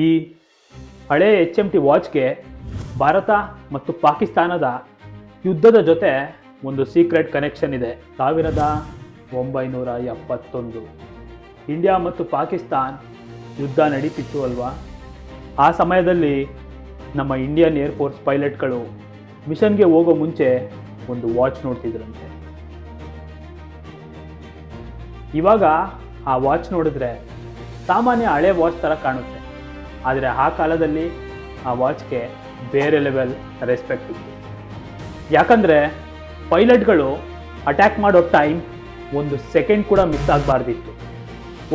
ಈ ಹಳೆ HMT ವಾಚ್ಗೆ ಭಾರತ ಮತ್ತು ಪಾಕಿಸ್ತಾನದ ಯುದ್ಧದ ಜೊತೆ ಒಂದು ಸೀಕ್ರೆಟ್ ಕನೆಕ್ಷನ್ ಇದೆ. 1971 ಇಂಡಿಯಾ ಮತ್ತು ಪಾಕಿಸ್ತಾನ್ ಯುದ್ಧ ನಡೀತಿತ್ತು ಅಲ್ವಾ. ಆ ಸಮಯದಲ್ಲಿ ನಮ್ಮ ಇಂಡಿಯನ್ ಏರ್ಫೋರ್ಸ್ ಪೈಲಟ್ಗಳು ಮಿಷನ್ಗೆ ಹೋಗೋ ಮುಂಚೆ ಒಂದು ವಾಚ್ ನೋಡ್ತಿದ್ರಂತೆ. ಇವಾಗ ಆ ವಾಚ್ ನೋಡಿದ್ರೆ ಸಾಮಾನ್ಯ ಹಳೆ ವಾಚ್ ಥರ ಕಾಣುತ್ತೆ, ಆದರೆ ಆ ಕಾಲದಲ್ಲಿ ಆ ವಾಚ್ಗೆ ಬೇರೆ ಲೆವೆಲ್ ರೆಸ್ಪೆಕ್ಟ್ ಇತ್ತು. ಯಾಕಂದರೆ ಪೈಲಟ್ಗಳು ಅಟ್ಯಾಕ್ ಮಾಡೋ ಟೈಮ್ 1 ಸೆಕೆಂಡ್ ಕೂಡ ಮಿಸ್ ಆಗಬಾರ್ದಿತ್ತು.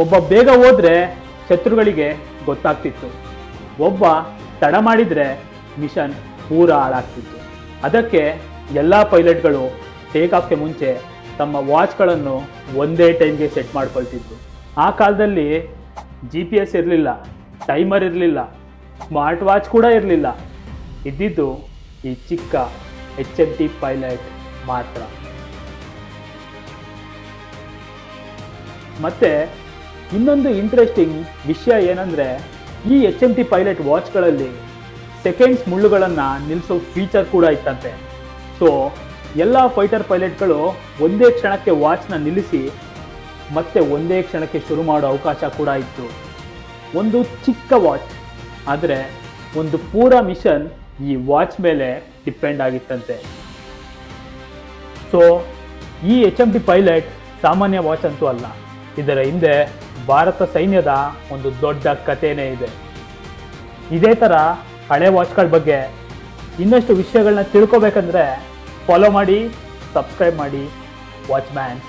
ಒಬ್ಬ ಬೇಗ ಹೋದರೆ ಶತ್ರುಗಳಿಗೆ ಗೊತ್ತಾಗ್ತಿತ್ತು, ಒಬ್ಬ ತಡ ಮಾಡಿದರೆ ಮಿಷನ್ ಪೂರ ಹಾಳಾಗ್ತಿತ್ತು. ಅದಕ್ಕೆ ಎಲ್ಲ ಪೈಲಟ್ಗಳು ಟೇಕ್ ಆಫ್ಗೆ ಮುಂಚೆ ತಮ್ಮ ವಾಚ್ಗಳನ್ನು ಒಂದೇ ಟೈಮ್ಗೆ ಸೆಟ್ ಮಾಡ್ಕೊಳ್ತಿದ್ರು. ಆ ಕಾಲದಲ್ಲಿ GPS ಇರಲಿಲ್ಲ, ಟೈಮರ್ ಇರಲಿಲ್ಲ, ಸ್ಮಾರ್ಟ್ ವಾಚ್ ಕೂಡ ಇರಲಿಲ್ಲ. ಇದ್ದಿದ್ದು ಈ ಚಿಕ್ಕ HMT ಪೈಲಟ್ ಮಾತ್ರ. ಮತ್ತೆ ಇನ್ನೊಂದು ಇಂಟ್ರೆಸ್ಟಿಂಗ್ ವಿಷಯ ಏನಂದರೆ, ಈ HMT ಪೈಲಟ್ ವಾಚ್ಗಳಲ್ಲಿ ಸೆಕೆಂಡ್ಸ್ ಮುಳ್ಳುಗಳನ್ನು ನಿಲ್ಲಿಸೋ ಫೀಚರ್ ಕೂಡ ಇತ್ತಂತೆ. ಸೊ ಎಲ್ಲ ಫೈಟರ್ ಪೈಲಟ್ಗಳು ಒಂದೇ ಕ್ಷಣಕ್ಕೆ ವಾಚ್ನ ನಿಲ್ಲಿಸಿ ಮತ್ತೆ ಒಂದೇ ಕ್ಷಣಕ್ಕೆ ಶುರು ಮಾಡೋ ಅವಕಾಶ ಕೂಡ ಇತ್ತು. ಒಂದು ಚಿಕ್ಕ ವಾಚ್, ಆದರೆ ಒಂದು ಪೂರ ಮಿಷನ್ ಈ ವಾಚ್ ಮೇಲೆ ಡಿಪೆಂಡ್ ಆಗಿತ್ತಂತೆ. ಸೊ ಈ HMT ಪೈಲಟ್ ಸಾಮಾನ್ಯ ವಾಚ್ ಅಂತೂ ಅಲ್ಲ, ಇದರ ಹಿಂದೆ ಭಾರತ ಸೈನ್ಯದ ಒಂದು ದೊಡ್ಡ ಕಥೆನೇ ಇದೆ. ಇದೇ ಥರ ಹಳೆ ವಾಚ್ಗಳ ಬಗ್ಗೆ ಇನ್ನಷ್ಟು ವಿಷಯಗಳನ್ನ ತಿಳ್ಕೊಬೇಕಂದ್ರೆ ಫಾಲೋ ಮಾಡಿ, ಸಬ್ಸ್ಕ್ರೈಬ್ ಮಾಡಿ ವಾಚ್ಮ್ಯಾನ್.